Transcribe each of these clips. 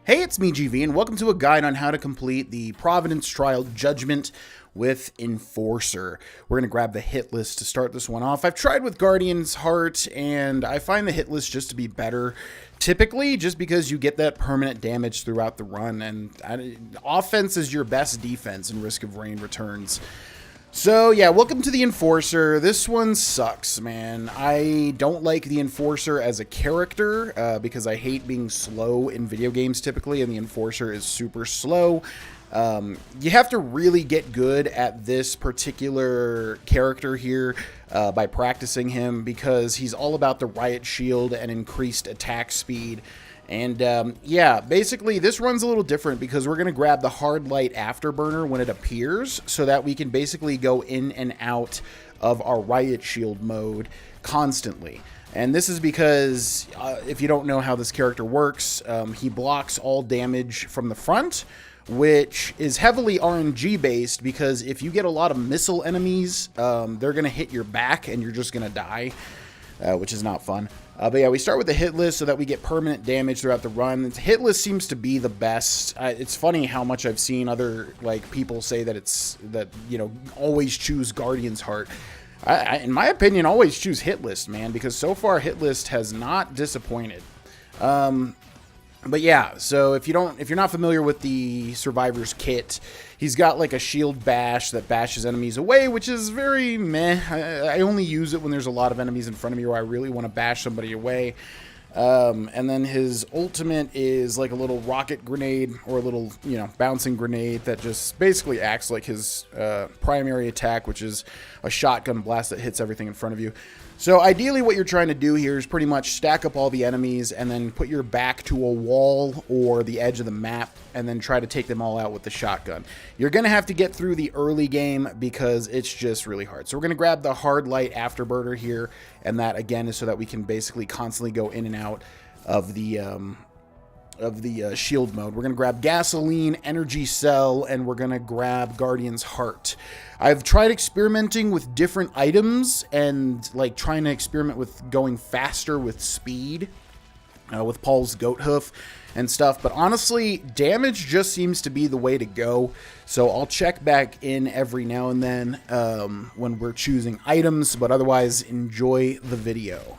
Hey, it's me, GV, and welcome to a guide on how to complete the Providence Trial Judgment with Enforcer. We're going to grab the hit list to start this one off. I've tried with Guardian's Heart, and I find the hit list just to be better, typically, just because you get that permanent damage throughout the run, and offense is your best defense in Risk of Rain returns. So, yeah, welcome to the Enforcer. This one sucks, man. I don't like the Enforcer as a character because I hate being slow in video games typically, and the Enforcer is super slow. You have to really get good at this particular character here by practicing him because he's all about the riot shield and increased attack speed. And yeah, basically this runs a little different because we're going to grab the hard light afterburner when it appears so that we can basically go in and out of our riot shield mode constantly. And this is because if you don't know how this character works, he blocks all damage from the front, which is heavily RNG based because if you get a lot of missile enemies, they're going to hit your back and you're just going to die, which is not fun. But yeah, we start with the hit list so that we get permanent damage throughout the run. The hit list seems to be the best. It's funny how much I've seen other people say that always choose Guardian's Heart. In my opinion, always choose hit list, man, because so far hit list has not disappointed. But yeah, so if you're not familiar with the Survivor's kit, he's got like a shield bash that bashes enemies away, which is very meh. I only use it when there's a lot of enemies in front of me or I really want to bash somebody away. And then his ultimate is like a little rocket grenade or a little, bouncing grenade that just basically acts like his primary attack, which is a shotgun blast that hits everything in front of you. So ideally what you're trying to do here is pretty much stack up all the enemies and then put your back to a wall or the edge of the map and then try to take them all out with the shotgun. You're going to have to get through the early game because it's just really hard. So we're going to grab the hard light afterburner here, and that again is so that we can basically constantly go in and out of the shield mode. We're going to grab gasoline, energy cell, and we're going to grab Guardian's Heart. I've tried experimenting with different items and trying to experiment with going faster with speed with Paul's goat hoof and stuff, but honestly damage just seems to be the way to go. So I'll check back in every now and then when we're choosing items, but otherwise enjoy the video.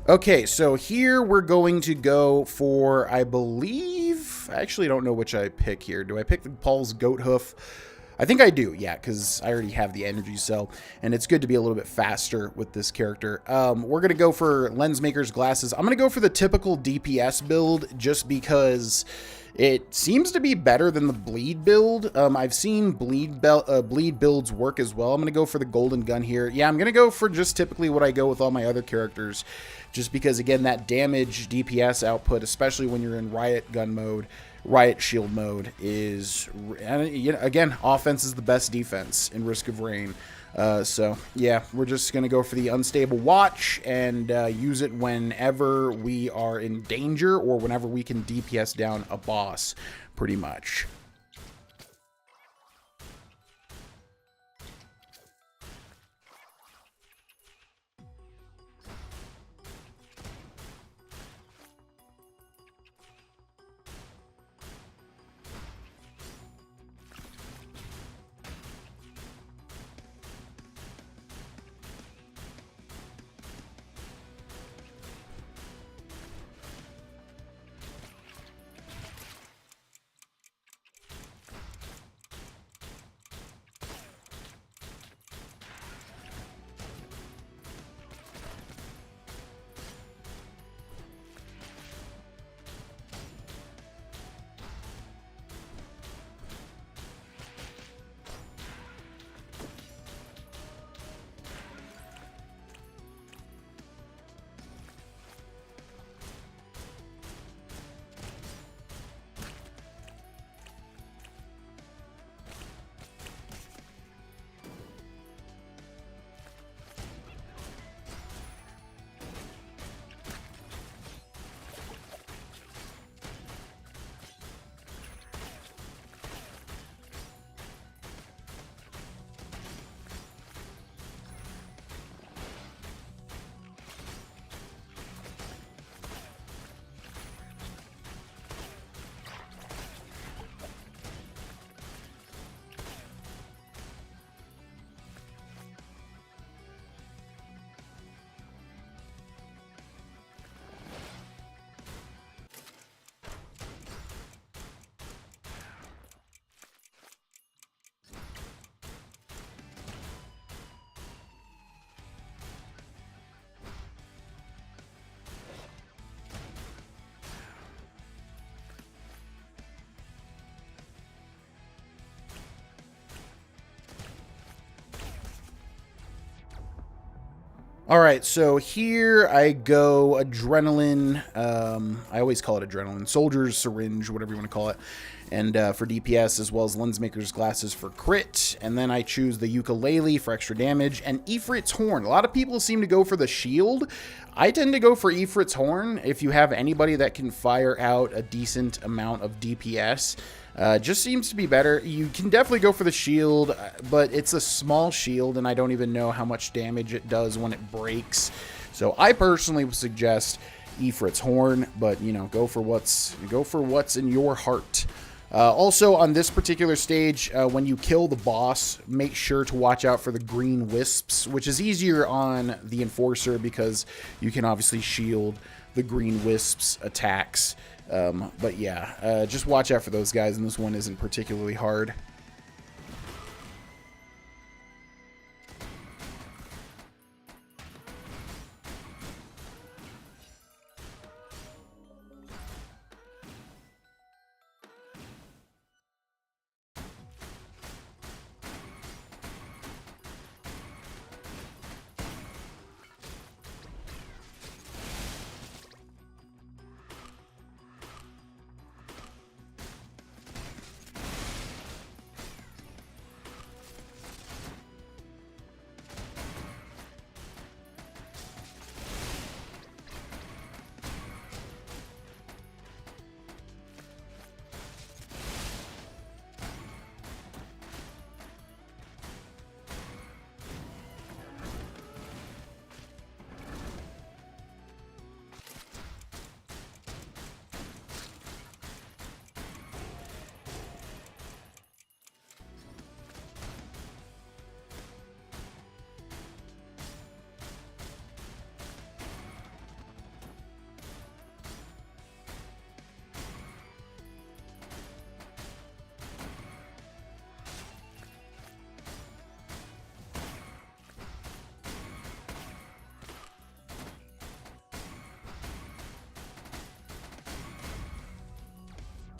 Okay, so here we're going to go for, I believe, I actually don't know which I pick here. Do I pick the Paul's goat hoof? I think I do, yeah, because I already have the energy cell, and it's good to be a little bit faster with this character. We're going to go for Lensmaker's glasses. I'm going to go for the typical DPS build just because It seems to be better than the bleed build. I've seen bleed builds work as well. I'm going to go for the golden gun here. Yeah, I'm going to go for just typically what I go with all my other characters. Just because, again, that damage DPS output, especially when you're in riot gun mode, riot shield mode, is, again, offense is the best defense in Risk of Rain. So, yeah, we're just going to go for the Unstable Watch and use it whenever we are in danger or whenever we can DPS down a boss, pretty much. All right, so here I go adrenaline. I always call it adrenaline. Soldier's syringe, whatever you want to call it. And for DPS, as well as Lensmaker's glasses for crit. And then I choose the ukulele for extra damage. And Ifrit's horn. A lot of people seem to go for the shield. I tend to go for Ifrit's horn if you have anybody that can fire out a decent amount of DPS. Just seems to be better. You can definitely go for the shield, but it's a small shield, and I don't even know how much damage it does when it breaks. So I personally would suggest Ifrit's horn, but you know, go for what's in your heart. Also, on this particular stage, when you kill the boss, make sure to watch out for the green wisps, which is easier on the Enforcer because you can obviously shield the green wisps' attacks. But yeah, just watch out for those guys, and this one isn't particularly hard.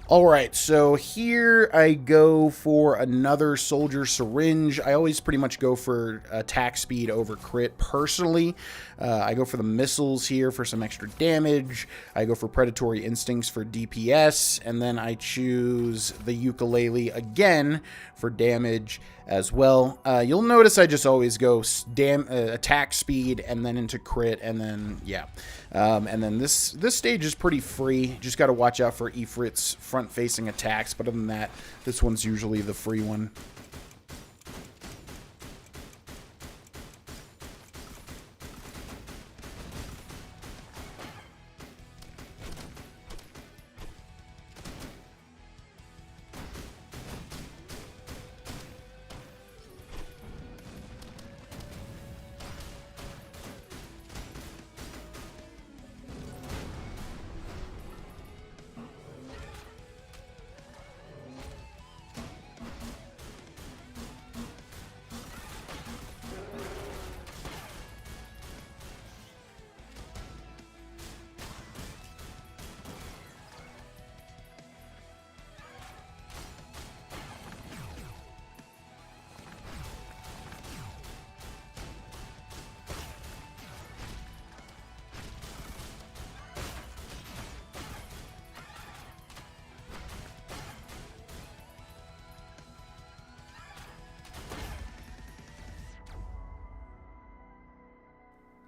All right, so here I go for another soldier syringe. I always pretty much go for attack speed over crit personally. I go for the missiles here for some extra damage. I go for predatory instincts for DPS, and then I choose the ukulele again for damage as well. You'll notice I just always go attack speed and then into crit, and then yeah. And then this stage is pretty free. Just got to watch out for Ifrit's front-facing attacks, but other than that, this one's usually the free one.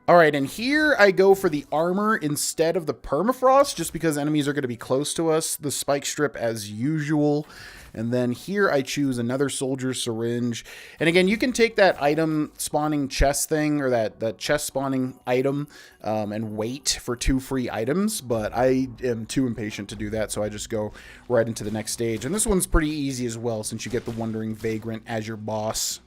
All right, and here I go for the armor instead of the permafrost, just because enemies are going to be close to us. The spike strip as usual. And then here I choose another soldier syringe. And again, you can take that item spawning chest thing, or that chest spawning item, and wait for 2 free items. But I am too impatient to do that, so I just go right into the next stage. And this one's pretty easy as well, since you get the Wandering Vagrant as your boss.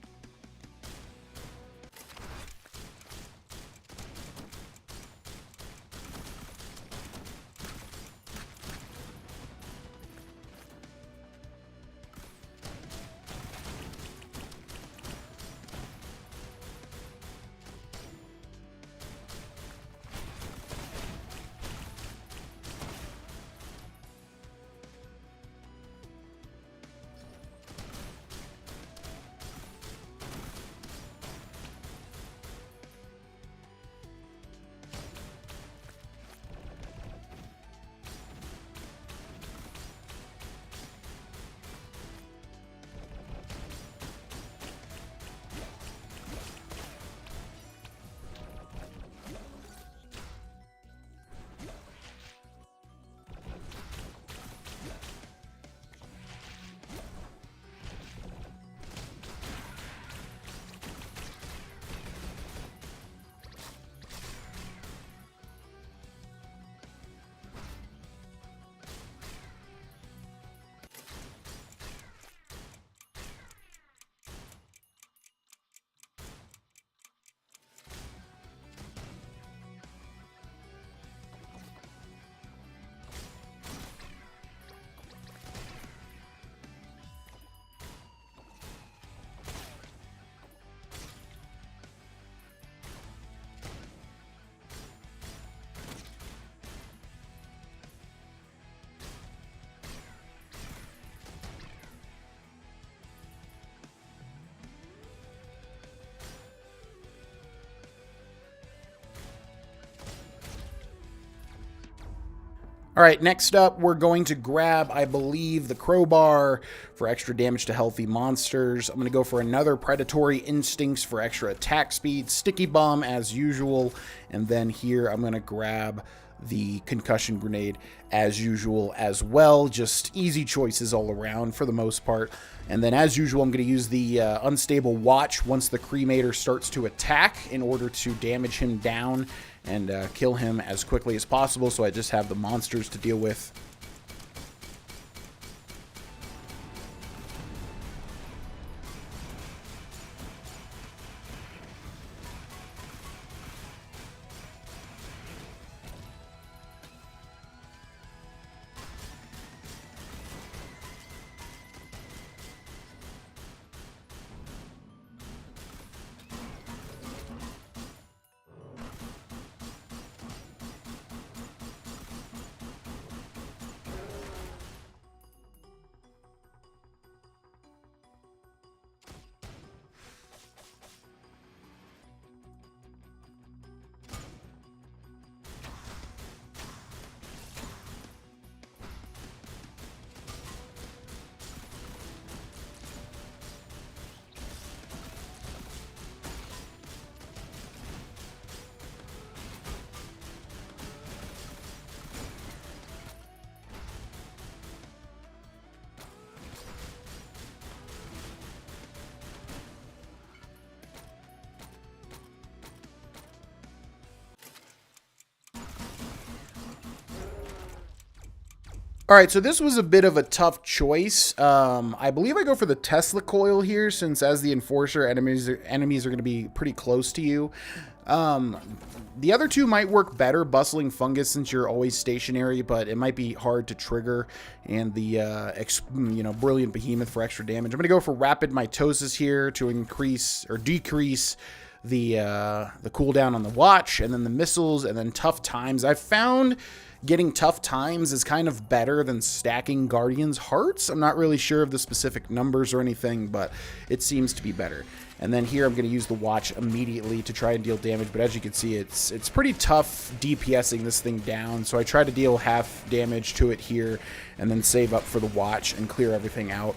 All right, next up, we're going to grab, I believe, the crowbar for extra damage to healthy monsters. I'm going to go for another predatory instincts for extra attack speed, sticky bomb as usual, and then here I'm going to grab the concussion grenade as usual as well. Just easy choices all around for the most part. And then as usual, I'm going to use the unstable watch once the cremator starts to attack in order to damage him down and kill him as quickly as possible, so I just have the monsters to deal with. All right, so this was a bit of a tough choice. I believe I go for the Tesla coil here, since as the enforcer, enemies are going to be pretty close to you. Um, the other two might work better, bustling fungus, since you're always stationary, but it might be hard to trigger, and the brilliant behemoth for extra damage. I'm going to go for rapid mitosis here to increase or decrease the cooldown on the watch, and then the missiles, and then tough times. I've found getting tough times is kind of better than stacking Guardian's Hearts. I'm not really sure of the specific numbers or anything, but it seems to be better. And then here I'm going to use the watch immediately to try and deal damage, but as you can see, it's pretty tough DPSing this thing down, so I try to deal half damage to it here, and then save up for the watch and clear everything out.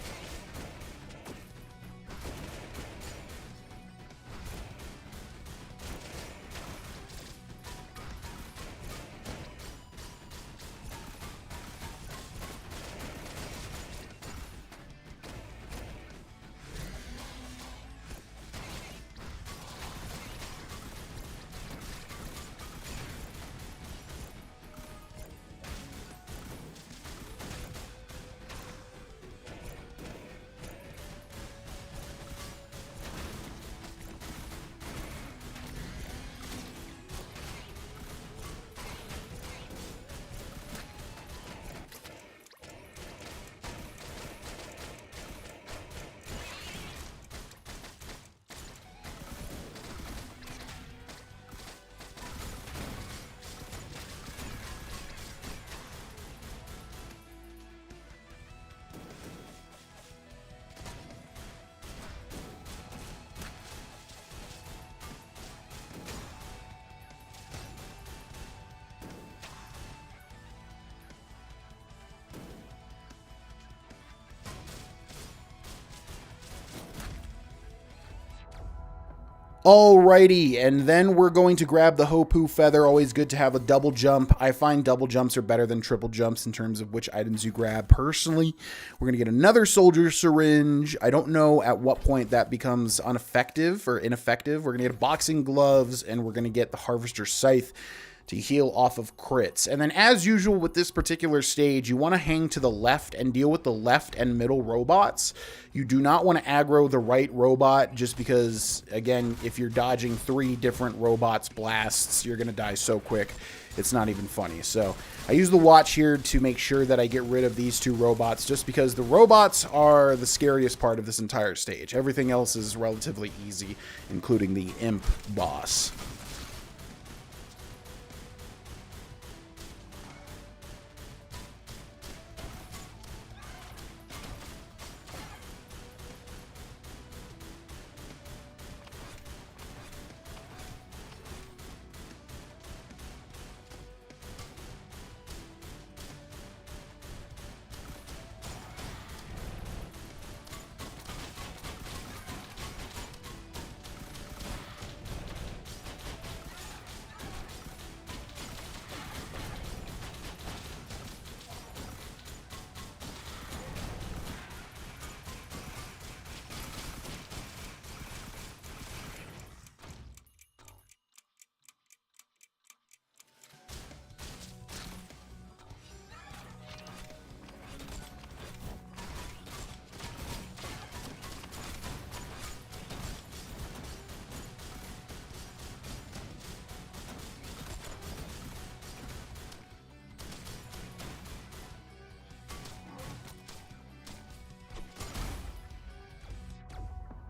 Alrighty, and then we're going to grab the Hopu Feather. Always good to have a double jump. I find double jumps are better than triple jumps in terms of which items you grab. Personally, we're going to get another Soldier Syringe. I don't know at what point that becomes ineffective. We're going to get boxing gloves, and we're going to get the Harvester's Scythe to heal off of crits. And then as usual with this particular stage, you want to hang to the left and deal with the left and middle robots. You do not want to aggro the right robot, just because, again, if you're dodging 3 different robots' blasts, you're going to die so quick. It's not even funny. So I use the watch here to make sure that I get rid of these 2 robots, just because the robots are the scariest part of this entire stage. Everything else is relatively easy, including the imp boss.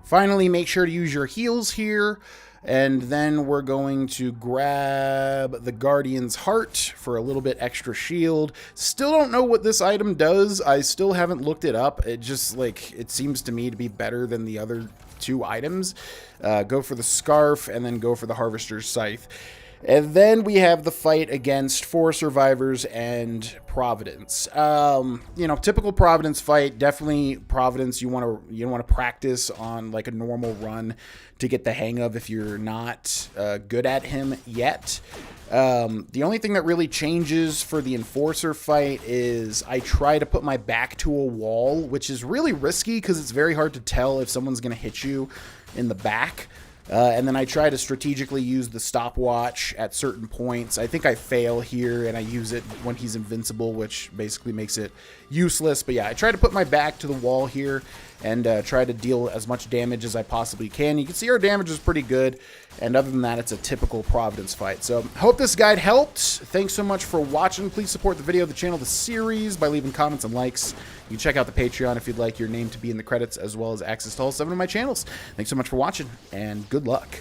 Finally, make sure to use your heals here. And then we're going to grab the Guardian's Heart for a little bit extra shield. Still don't know what this item does. I still haven't looked it up. It just, it seems to me to be better than the other 2 items. Go for the Scarf and then go for the Harvester's Scythe. And then we have the fight against 4 survivors and Providence. Typical Providence fight. Definitely Providence. You want to practice on like a normal run to get the hang of if you're not good at him yet. The only thing that really changes for the Enforcer fight is I try to put my back to a wall, which is really risky because it's very hard to tell if someone's going to hit you in the back. And then I try to strategically use the stopwatch at certain points. I think I fail here, and I use it when he's invincible, which basically makes it useless. But yeah, I try to put my back to the wall here and try to deal as much damage as I possibly can. You can see our damage is pretty good, and other than that, it's a typical Providence fight. So hope this guide helped. Thanks so much for watching. Please support the video, the channel, the series by leaving comments and likes. You can check out the Patreon if you'd like your name to be in the credits, as well as access to all 7 of my channels. Thanks so much for watching, and good luck.